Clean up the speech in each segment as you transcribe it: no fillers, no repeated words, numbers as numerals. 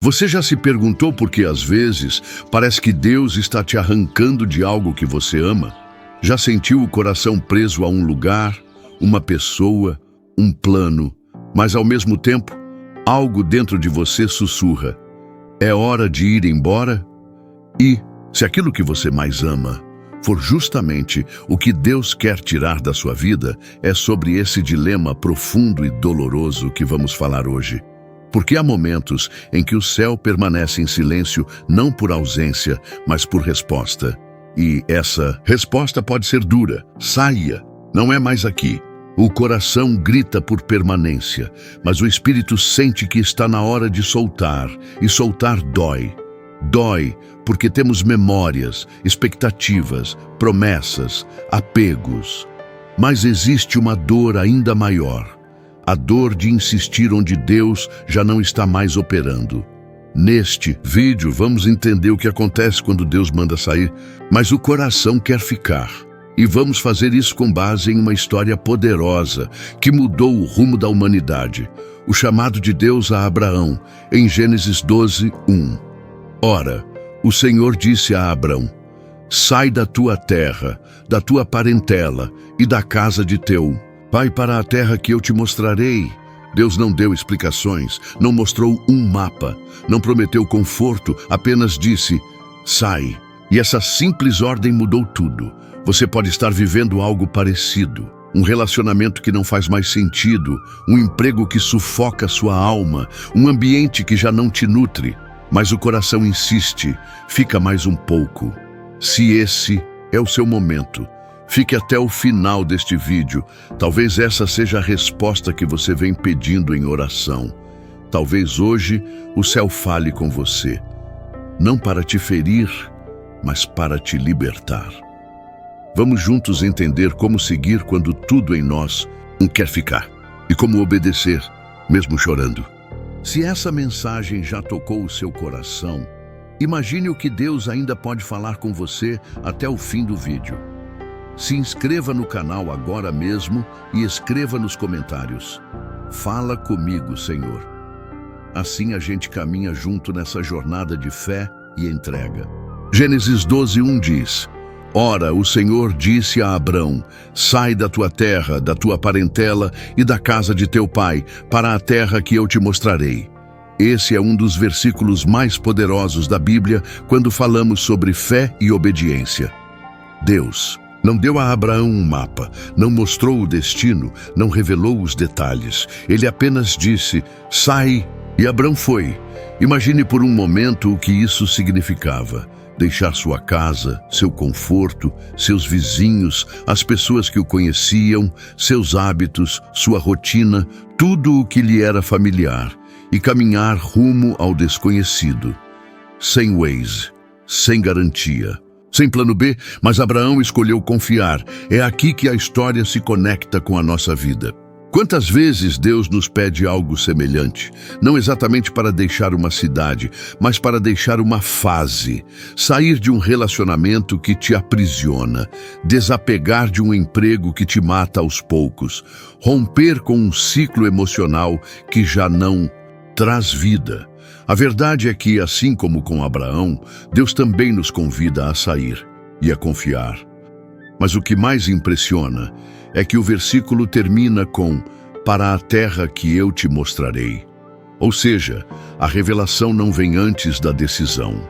Você já se perguntou por que às vezes parece que Deus está te arrancando de algo que você ama? Já sentiu o coração preso a um lugar, uma pessoa, um plano, mas ao mesmo tempo, algo dentro de você sussurra: é hora de ir embora? E, se aquilo que você mais ama for justamente o que Deus quer tirar da sua vida, é sobre esse dilema profundo e doloroso que vamos falar hoje. Porque há momentos em que o céu permanece em silêncio não por ausência, mas por resposta. E essa resposta pode ser dura. Saia, não é mais aqui. O coração grita por permanência, mas o espírito sente que está na hora de soltar, e soltar dói. Dói porque temos memórias, expectativas, promessas, apegos. Mas existe uma dor ainda maior. A dor de insistir onde Deus já não está mais operando. Neste vídeo vamos entender o que acontece quando Deus manda sair, mas o coração quer ficar. E vamos fazer isso com base em uma história poderosa que mudou o rumo da humanidade. O chamado de Deus a Abraão, em Gênesis 12, 1. Ora, o Senhor disse a Abrão: sai da tua terra, da tua parentela e da casa de teu pai para a terra que eu te mostrarei. Deus não deu explicações, não mostrou um mapa, não prometeu conforto, apenas disse: sai. E essa simples ordem mudou tudo. Você pode estar vivendo algo parecido. Um relacionamento que não faz mais sentido, um emprego que sufoca sua alma, um ambiente que já não te nutre. Mas o coração insiste, fica mais um pouco. Se esse é o seu momento, fique até o final deste vídeo. Talvez essa seja a resposta que você vem pedindo em oração. Talvez hoje o céu fale com você, não para te ferir, mas para te libertar. Vamos juntos entender como seguir quando tudo em nós não quer ficar, e como obedecer, mesmo chorando. Se essa mensagem já tocou o seu coração, imagine o que Deus ainda pode falar com você até o fim do vídeo. Se inscreva no canal agora mesmo e escreva nos comentários: fala comigo, Senhor. Assim a gente caminha junto nessa jornada de fé e entrega. Gênesis 12, 1 diz: ora, o Senhor disse a Abrão: sai da tua terra, da tua parentela e da casa de teu pai, para a terra que eu te mostrarei. Esse é um dos versículos mais poderosos da Bíblia quando falamos sobre fé e obediência. Deus não deu a Abraão um mapa, não mostrou o destino, não revelou os detalhes. Ele apenas disse: sai, e Abrão foi. Imagine por um momento o que isso significava. Deixar sua casa, seu conforto, seus vizinhos, as pessoas que o conheciam, seus hábitos, sua rotina, tudo o que lhe era familiar, e caminhar rumo ao desconhecido. Sem Waze, sem garantia, sem plano B, mas Abraão escolheu confiar. É aqui que a história se conecta com a nossa vida. Quantas vezes Deus nos pede algo semelhante, não exatamente para deixar uma cidade, mas para deixar uma fase, sair de um relacionamento que te aprisiona, desapegar de um emprego que te mata aos poucos, romper com um ciclo emocional que já não traz vida. A verdade é que, assim como com Abraão, Deus também nos convida a sair e a confiar. Mas o que mais impressiona é que o versículo termina com: para a terra que eu te mostrarei. Ou seja, a revelação não vem antes da decisão.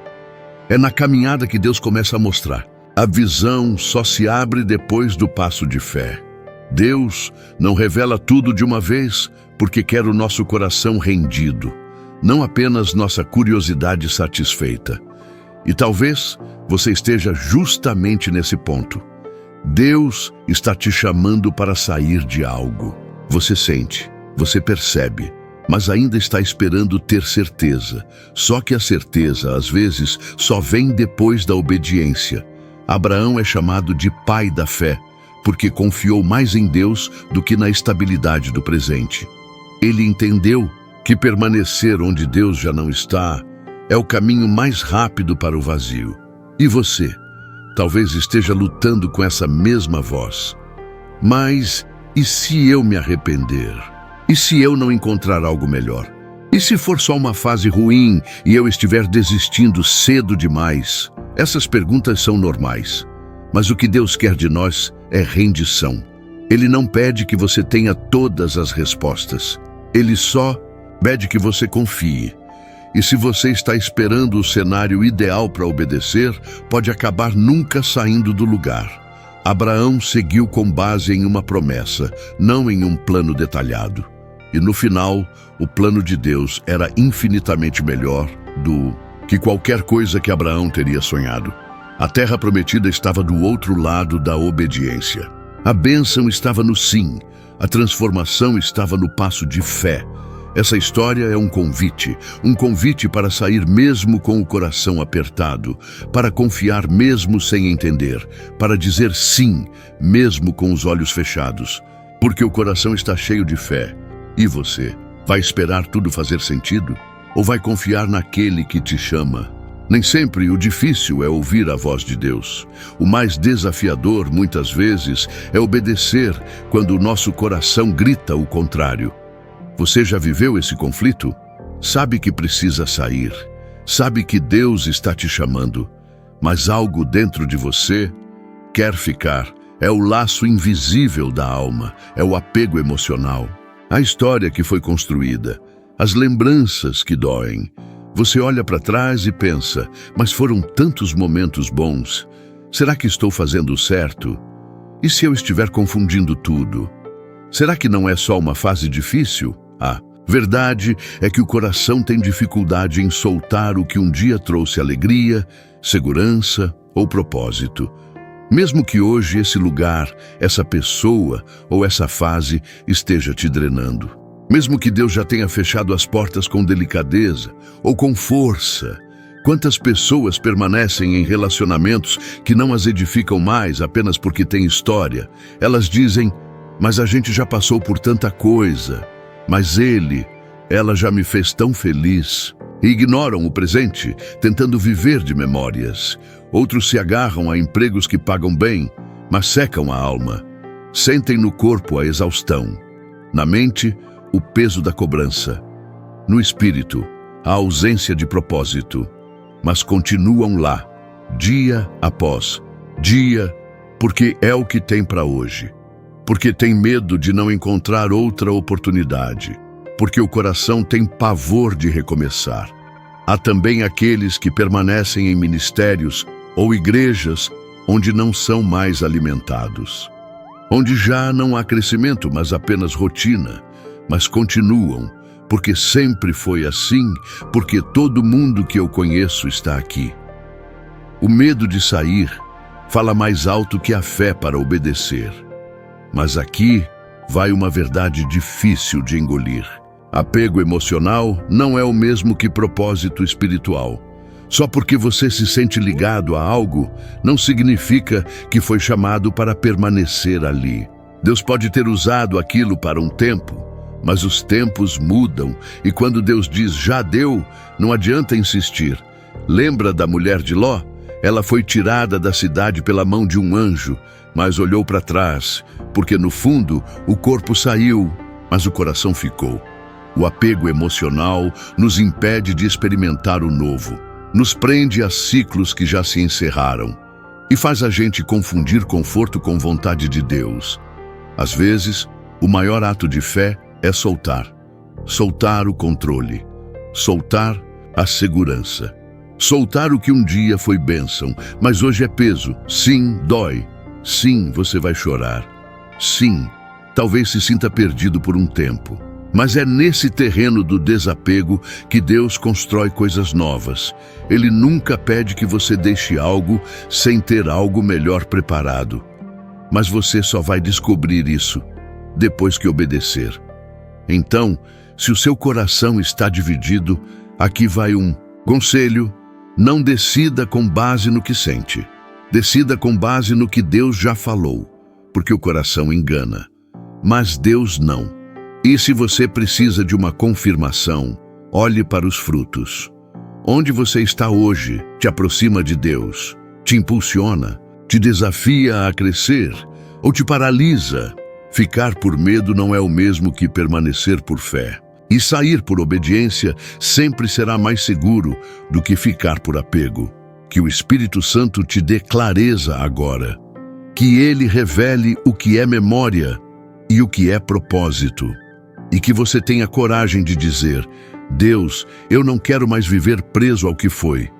É na caminhada que Deus começa a mostrar. A visão só se abre depois do passo de fé. Deus não revela tudo de uma vez porque quer o nosso coração rendido, não apenas nossa curiosidade satisfeita. E talvez você esteja justamente nesse ponto. Deus está te chamando para sair de algo. Você sente, você percebe, mas ainda está esperando ter certeza. Só que a certeza, às vezes, só vem depois da obediência. Abraão é chamado de pai da fé, porque confiou mais em Deus do que na estabilidade do presente. Ele entendeu que permanecer onde Deus já não está é o caminho mais rápido para o vazio. E você? Talvez esteja lutando com essa mesma voz. Mas e se eu me arrepender? E se eu não encontrar algo melhor? E se for só uma fase ruim e eu estiver desistindo cedo demais? Essas perguntas são normais. Mas o que Deus quer de nós é rendição. Ele não pede que você tenha todas as respostas. Ele só pede que você confie. E se você está esperando o cenário ideal para obedecer, pode acabar nunca saindo do lugar. Abraão seguiu com base em uma promessa, não em um plano detalhado. E no final, o plano de Deus era infinitamente melhor do que qualquer coisa que Abraão teria sonhado. A terra prometida estava do outro lado da obediência. A bênção estava no sim, a transformação estava no passo de fé. Essa história é um convite para sair mesmo com o coração apertado, para confiar mesmo sem entender, para dizer sim, mesmo com os olhos fechados, porque o coração está cheio de fé. E você, vai esperar tudo fazer sentido? Ou vai confiar naquele que te chama? Nem sempre o difícil é ouvir a voz de Deus. O mais desafiador, muitas vezes, é obedecer quando o nosso coração grita o contrário. Você já viveu esse conflito? Sabe que precisa sair. Sabe que Deus está te chamando. Mas algo dentro de você quer ficar. É o laço invisível da alma. É o apego emocional. A história que foi construída. As lembranças que doem. Você olha para trás e pensa, mas foram tantos momentos bons. Será que estou fazendo certo? E se eu estiver confundindo tudo? Será que não é só uma fase difícil? A verdade é que o coração tem dificuldade em soltar o que um dia trouxe alegria, segurança ou propósito. Mesmo que hoje esse lugar, essa pessoa ou essa fase esteja te drenando. Mesmo que Deus já tenha fechado as portas com delicadeza ou com força. Quantas pessoas permanecem em relacionamentos que não as edificam mais apenas porque têm história? Elas dizem, mas a gente já passou por tanta coisa. Mas ela já me fez tão feliz. E ignoram o presente, tentando viver de memórias. Outros se agarram a empregos que pagam bem, mas secam a alma. Sentem no corpo a exaustão. Na mente, o peso da cobrança. No espírito, a ausência de propósito. Mas continuam lá, dia após dia, porque é o que tem para hoje. Porque tem medo de não encontrar outra oportunidade. Porque o coração tem pavor de recomeçar. Há também aqueles que permanecem em ministérios ou igrejas onde não são mais alimentados. Onde já não há crescimento, mas apenas rotina. Mas continuam, porque sempre foi assim, porque todo mundo que eu conheço está aqui. O medo de sair fala mais alto que a fé para obedecer. Mas aqui vai uma verdade difícil de engolir. Apego emocional não é o mesmo que propósito espiritual. Só porque você se sente ligado a algo, não significa que foi chamado para permanecer ali. Deus pode ter usado aquilo para um tempo, mas os tempos mudam e quando Deus diz já deu, não adianta insistir. Lembra da mulher de Ló? Ela foi tirada da cidade pela mão de um anjo, mas olhou para trás, porque no fundo o corpo saiu, mas o coração ficou. O apego emocional nos impede de experimentar o novo, nos prende a ciclos que já se encerraram e faz a gente confundir conforto com vontade de Deus. Às vezes, o maior ato de fé é soltar o controle, soltar a segurança, soltar o que um dia foi bênção, mas hoje é peso. Sim, dói. Sim, você vai chorar. Sim, talvez se sinta perdido por um tempo. Mas é nesse terreno do desapego que Deus constrói coisas novas. Ele nunca pede que você deixe algo sem ter algo melhor preparado. Mas você só vai descobrir isso depois que obedecer. Então, se o seu coração está dividido, aqui vai um conselho: não decida com base no que sente. Decida com base no que Deus já falou, porque o coração engana, mas Deus não. E se você precisa de uma confirmação, olhe para os frutos. Onde você está hoje te aproxima de Deus, te impulsiona, te desafia a crescer ou te paralisa. Ficar por medo não é o mesmo que permanecer por fé. E sair por obediência sempre será mais seguro do que ficar por apego. Que o Espírito Santo te dê clareza agora. Que ele revele o que é memória e o que é propósito. E que você tenha coragem de dizer: Deus, eu não quero mais viver preso ao que foi.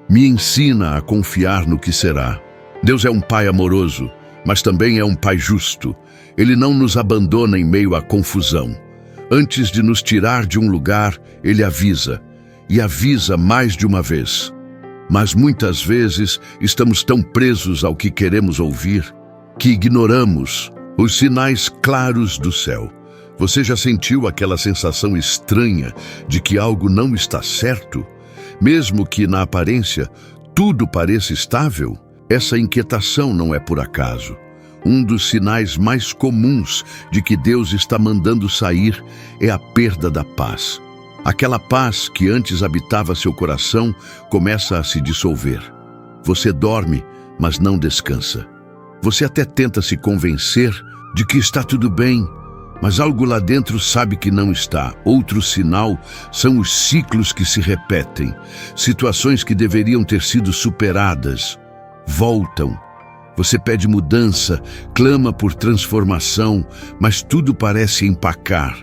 Me ensina a confiar no que será. Deus é um Pai amoroso, mas também é um Pai justo. Ele não nos abandona em meio à confusão. Antes de nos tirar de um lugar, Ele avisa, e avisa mais de uma vez. Mas muitas vezes estamos tão presos ao que queremos ouvir, que ignoramos os sinais claros do céu. Você já sentiu aquela sensação estranha de que algo não está certo? Mesmo que na aparência tudo pareça estável, essa inquietação não é por acaso. Um dos sinais mais comuns de que Deus está mandando sair é a perda da paz. Aquela paz que antes habitava seu coração começa a se dissolver. Você dorme, mas não descansa. Você até tenta se convencer de que está tudo bem, mas algo lá dentro sabe que não está. Outro sinal são os ciclos que se repetem. Situações que deveriam ter sido superadas voltam. Você pede mudança, clama por transformação, mas tudo parece empacar.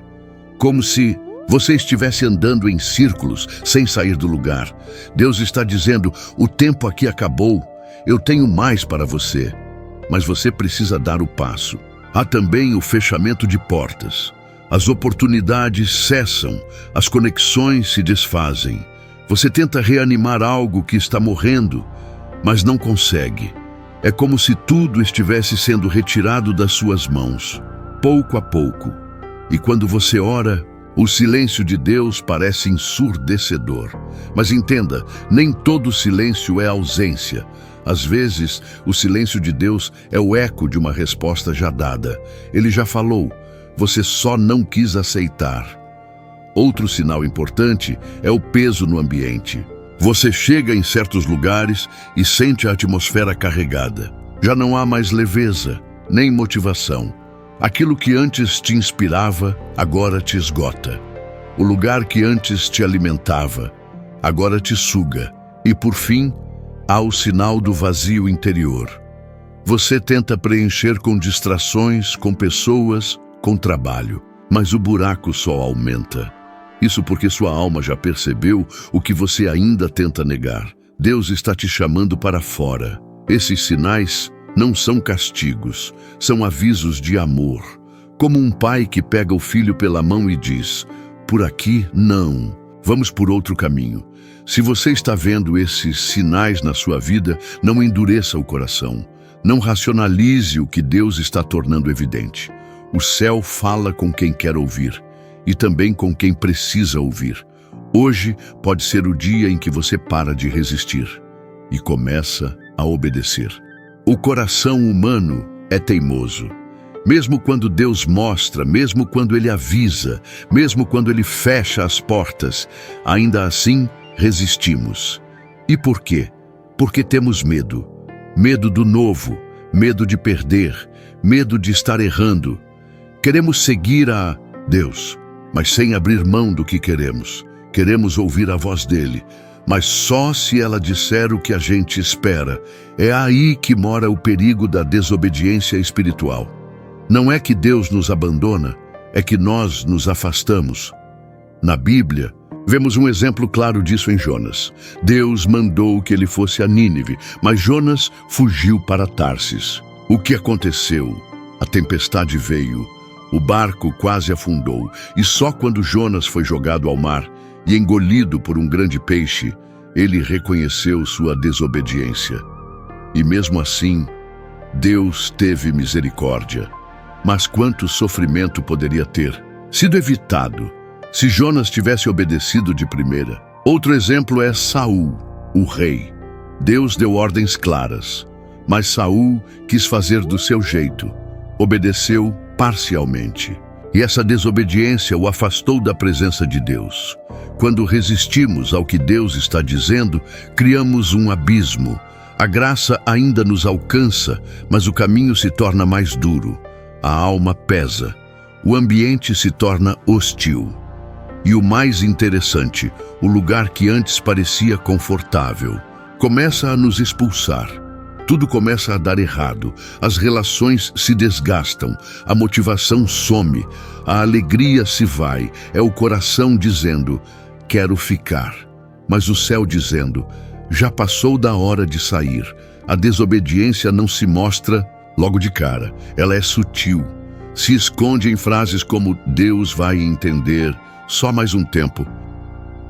Como se você estivesse andando em círculos, sem sair do lugar. Deus está dizendo: o tempo aqui acabou, eu tenho mais para você. Mas você precisa dar o passo. Há também o fechamento de portas. As oportunidades cessam, as conexões se desfazem. Você tenta reanimar algo que está morrendo, mas não consegue. É como se tudo estivesse sendo retirado das suas mãos, pouco a pouco. E quando você ora, o silêncio de Deus parece ensurdecedor. Mas entenda, nem todo silêncio é ausência. Às vezes, o silêncio de Deus é o eco de uma resposta já dada. Ele já falou, você só não quis aceitar. Outro sinal importante é o peso no ambiente. Você chega em certos lugares e sente a atmosfera carregada. Já não há mais leveza, nem motivação. Aquilo que antes te inspirava, agora te esgota. O lugar que antes te alimentava, agora te suga. E por fim, há o sinal do vazio interior. Você tenta preencher com distrações, com pessoas, com trabalho, mas o buraco só aumenta. Isso porque sua alma já percebeu o que você ainda tenta negar. Deus está te chamando para fora. Esses sinais não são castigos, são avisos de amor. Como um pai que pega o filho pela mão e diz: por aqui não, vamos por outro caminho. Se você está vendo esses sinais na sua vida, não endureça o coração. Não racionalize o que Deus está tornando evidente. O céu fala com quem quer ouvir. E também com quem precisa ouvir. Hoje pode ser o dia em que você para de resistir e começa a obedecer. O coração humano é teimoso. Mesmo quando Deus mostra, mesmo quando Ele avisa, mesmo quando Ele fecha as portas, ainda assim resistimos. E por quê? Porque temos medo. Medo do novo, medo de perder, medo de estar errando. Queremos seguir a Deus, mas sem abrir mão do que queremos. Queremos ouvir a voz dele, mas só se ela disser o que a gente espera. É aí que mora o perigo da desobediência espiritual. Não é que Deus nos abandona, é que nós nos afastamos. Na Bíblia, vemos um exemplo claro disso em Jonas. Deus mandou que ele fosse a Nínive, mas Jonas fugiu para Tarsis. O que aconteceu? A tempestade veio. O barco quase afundou, e só quando Jonas foi jogado ao mar e engolido por um grande peixe, ele reconheceu sua desobediência. E mesmo assim, Deus teve misericórdia. Mas quanto sofrimento poderia ter sido evitado se Jonas tivesse obedecido de primeira? Outro exemplo é Saul, o rei. Deus deu ordens claras, mas Saul quis fazer do seu jeito. Obedeceu parcialmente. E essa desobediência o afastou da presença de Deus. Quando resistimos ao que Deus está dizendo, criamos um abismo. A graça ainda nos alcança, mas o caminho se torna mais duro. A alma pesa. O ambiente se torna hostil. E o mais interessante, o lugar que antes parecia confortável, começa a nos expulsar. Tudo começa a dar errado, as relações se desgastam, a motivação some, a alegria se vai, é o coração dizendo, quero ficar. Mas o céu dizendo, já passou da hora de sair. A desobediência não se mostra logo de cara, ela é sutil. Se esconde em frases como, Deus vai entender, só mais um tempo.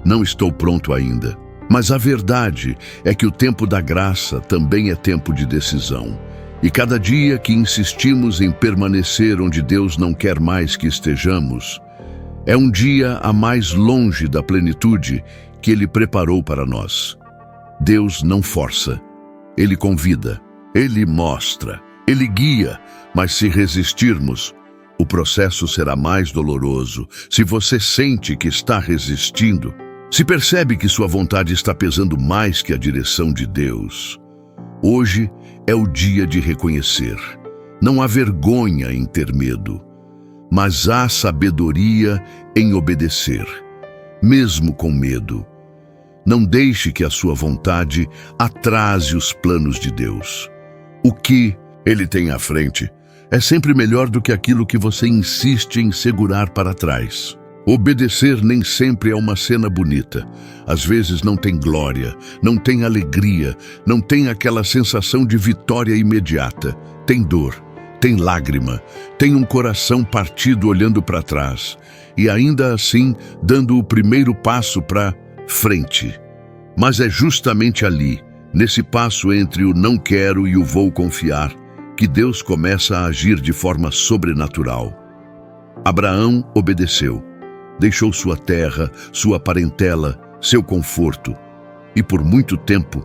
Não estou pronto ainda. Mas a verdade é que o tempo da graça também é tempo de decisão. E cada dia que insistimos em permanecer onde Deus não quer mais que estejamos, é um dia a mais longe da plenitude que Ele preparou para nós. Deus não força, Ele convida, Ele mostra, Ele guia, mas se resistirmos, o processo será mais doloroso. Se você sente que está resistindo, se percebe que sua vontade está pesando mais que a direção de Deus, hoje é o dia de reconhecer. Não há vergonha em ter medo, mas há sabedoria em obedecer, mesmo com medo. Não deixe que a sua vontade atrase os planos de Deus. O que Ele tem à frente é sempre melhor do que aquilo que você insiste em segurar para trás. Obedecer nem sempre é uma cena bonita. Às vezes não tem glória, não tem alegria, não tem aquela sensação de vitória imediata. Tem dor, tem lágrima, tem um coração partido olhando para trás e ainda assim dando o primeiro passo para frente. Mas é justamente ali, nesse passo entre o não quero e o vou confiar, que Deus começa a agir de forma sobrenatural. Abraão obedeceu. Deixou sua terra, sua parentela, seu conforto, e por muito tempo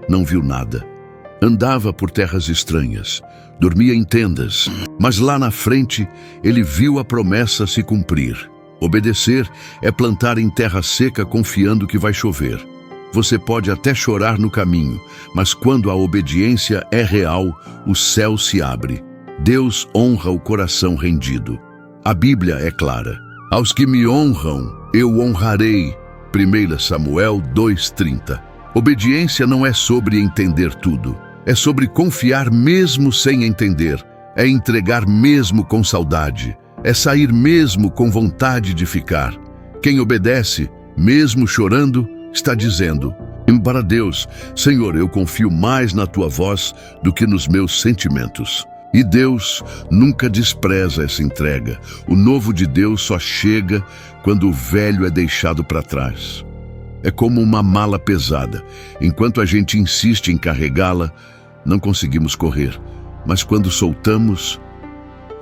não viu nada. Andava por terras estranhas, dormia em tendas, mas lá na frente ele viu a promessa se cumprir. Obedecer é plantar em terra seca confiando que vai chover. Você pode até chorar no caminho, mas quando a obediência é real, o céu se abre. Deus honra o coração rendido. A Bíblia é clara. Aos que me honram, eu honrarei. 1 Samuel 2:30. Obediência não é sobre entender tudo. É sobre confiar mesmo sem entender. É entregar mesmo com saudade. É sair mesmo com vontade de ficar. Quem obedece, mesmo chorando, está dizendo, para Deus, Senhor, eu confio mais na Tua voz do que nos meus sentimentos. E Deus nunca despreza essa entrega. O novo de Deus só chega quando o velho é deixado para trás. É como uma mala pesada. Enquanto a gente insiste em carregá-la, não conseguimos correr. Mas quando soltamos,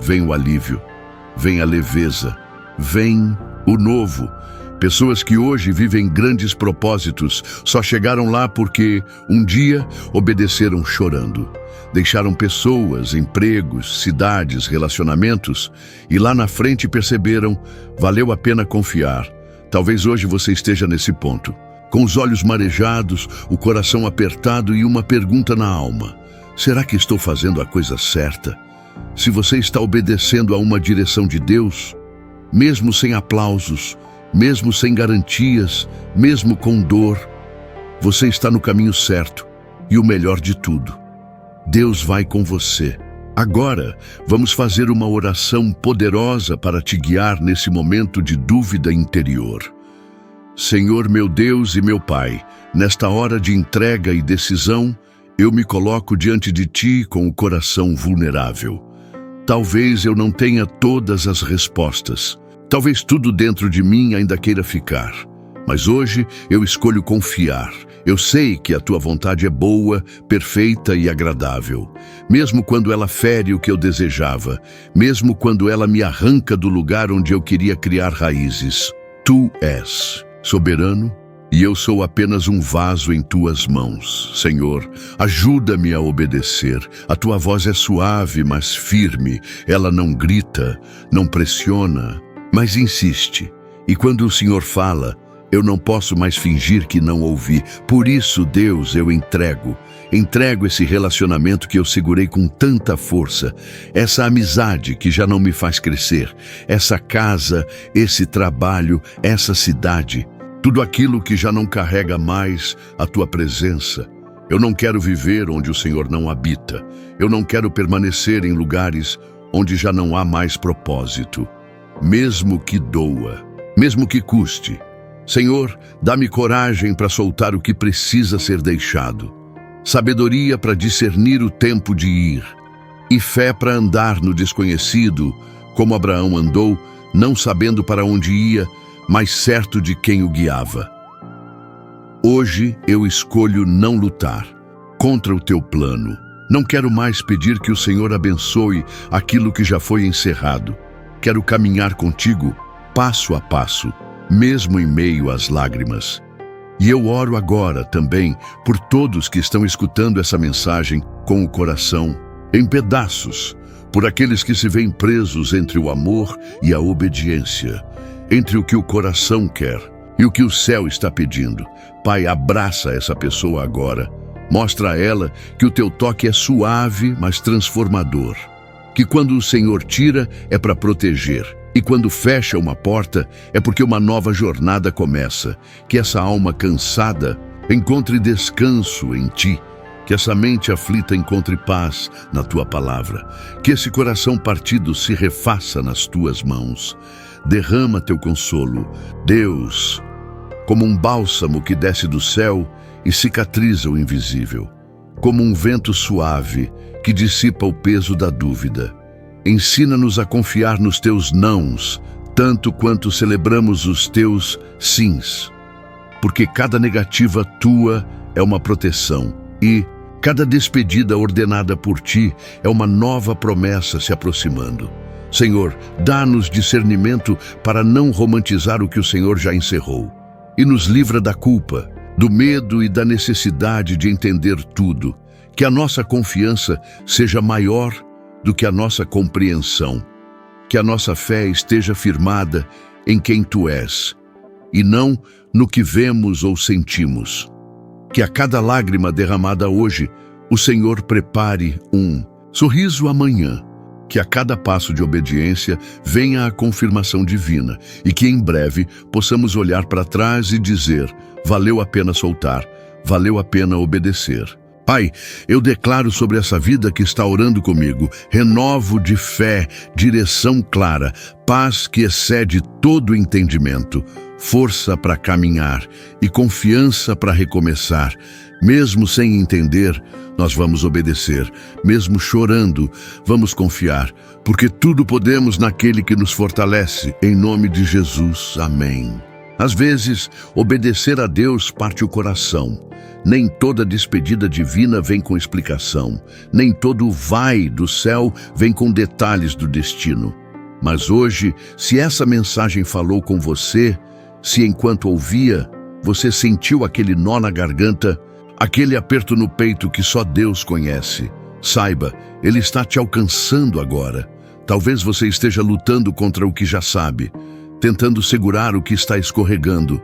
vem o alívio, vem a leveza, vem o novo. Pessoas que hoje vivem grandes propósitos só chegaram lá porque, um dia, obedeceram chorando. Deixaram pessoas, empregos, cidades, relacionamentos e lá na frente perceberam, valeu a pena confiar. Talvez hoje você esteja nesse ponto, com os olhos marejados, o coração apertado e uma pergunta na alma. Será que estou fazendo a coisa certa? Se você está obedecendo a uma direção de Deus, mesmo sem aplausos, mesmo sem garantias, mesmo com dor, você está no caminho certo e o melhor de tudo, Deus vai com você. Agora, vamos fazer uma oração poderosa para te guiar nesse momento de dúvida interior. Senhor, meu Deus e meu Pai, nesta hora de entrega e decisão, eu me coloco diante de Ti com o coração vulnerável. Talvez eu não tenha todas as respostas. Talvez tudo dentro de mim ainda queira ficar. Mas hoje eu escolho confiar. Eu sei que a Tua vontade é boa, perfeita e agradável. Mesmo quando ela fere o que eu desejava, mesmo quando ela me arranca do lugar onde eu queria criar raízes. Tu és soberano e eu sou apenas um vaso em Tuas mãos. Senhor, ajuda-me a obedecer. A Tua voz é suave, mas firme. Ela não grita, não pressiona, mas insiste. E quando o Senhor fala, Eu não posso mais fingir que não ouvi. Por isso, Deus, eu entrego esse relacionamento que eu segurei com tanta força, essa amizade que já não me faz crescer, essa casa, esse trabalho, essa cidade, tudo aquilo que já não carrega mais a tua presença. Eu não quero viver onde o Senhor não habita. Eu não quero permanecer em lugares onde já não há mais propósito. Mesmo que doa, mesmo que custe. Senhor, dá-me coragem para soltar o que precisa ser deixado, sabedoria para discernir o tempo de ir, e fé para andar no desconhecido, como Abraão andou, não sabendo para onde ia, mas certo de quem o guiava. Hoje eu escolho não lutar contra o teu plano. Não quero mais pedir que o Senhor abençoe aquilo que já foi encerrado. Quero caminhar contigo, passo a passo, mesmo em meio às lágrimas. E eu oro agora também por todos que estão escutando essa mensagem com o coração em pedaços, por aqueles que se veem presos entre o amor e a obediência, entre o que o coração quer e o que o céu está pedindo. Pai, abraça essa pessoa agora. Mostra a ela que o teu toque é suave, mas transformador. Que quando o Senhor tira, é para proteger. E quando fecha uma porta, é porque uma nova jornada começa. Que essa alma cansada encontre descanso em ti. Que essa mente aflita encontre paz na tua palavra. Que esse coração partido se refaça nas tuas mãos. Derrama teu consolo, Deus, como um bálsamo que desce do céu e cicatriza o invisível. Como um vento suave que dissipa o peso da dúvida. Ensina-nos a confiar nos teus nãos, tanto quanto celebramos os teus sims. Porque cada negativa tua é uma proteção e cada despedida ordenada por ti é uma nova promessa se aproximando. Senhor, dá-nos discernimento para não romantizar o que o Senhor já encerrou. E nos livra da culpa, do medo e da necessidade de entender tudo. Que a nossa confiança seja maior do que a nossa compreensão. Que a nossa fé esteja firmada em quem Tu és, e não no que vemos ou sentimos. Que a cada lágrima derramada hoje, o Senhor prepare um sorriso amanhã. Que a cada passo de obediência venha a confirmação divina e que em breve possamos olhar para trás e dizer: valeu a pena soltar, valeu a pena obedecer. Pai, eu declaro sobre essa vida que está orando comigo, renovo de fé, direção clara, paz que excede todo entendimento, força para caminhar e confiança para recomeçar. Mesmo sem entender, nós vamos obedecer. Mesmo chorando, vamos confiar, porque tudo podemos naquele que nos fortalece. Em nome de Jesus, amém. Às vezes, obedecer a Deus parte o coração. Nem toda despedida divina vem com explicação. Nem todo vai do céu vem com detalhes do destino. Mas hoje, se essa mensagem falou com você, se enquanto ouvia, você sentiu aquele nó na garganta, aquele aperto no peito que só Deus conhece, saiba, Ele está te alcançando agora. Talvez você esteja lutando contra o que já sabe, tentando segurar o que está escorregando.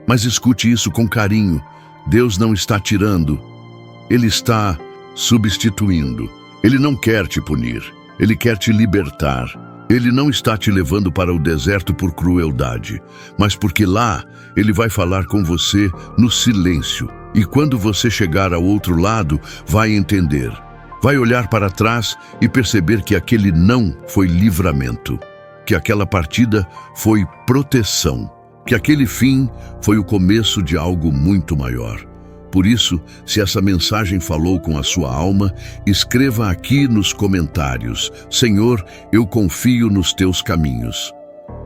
Mas escute isso com carinho. Deus não está tirando, Ele está substituindo. Ele não quer te punir, Ele quer te libertar. Ele não está te levando para o deserto por crueldade, mas porque lá Ele vai falar com você no silêncio. E quando você chegar ao outro lado, vai entender. Vai olhar para trás e perceber que aquele não foi livramento, que aquela partida foi proteção, que aquele fim foi o começo de algo muito maior. Por isso, se essa mensagem falou com a sua alma, escreva aqui nos comentários: Senhor, eu confio nos teus caminhos.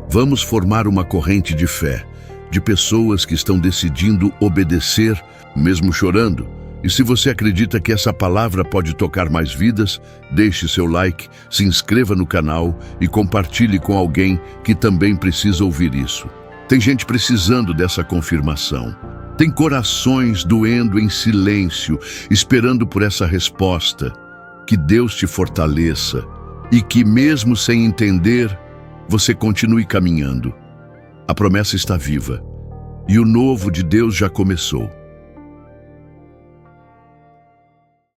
Vamos formar uma corrente de fé, de pessoas que estão decidindo obedecer, mesmo chorando. E se você acredita que essa palavra pode tocar mais vidas, deixe seu like, se inscreva no canal e compartilhe com alguém que também precisa ouvir isso. Tem gente precisando dessa confirmação. Tem corações doendo em silêncio, esperando por essa resposta. Que Deus te fortaleça e que, mesmo sem entender, você continue caminhando. A promessa está viva. E o novo de Deus já começou.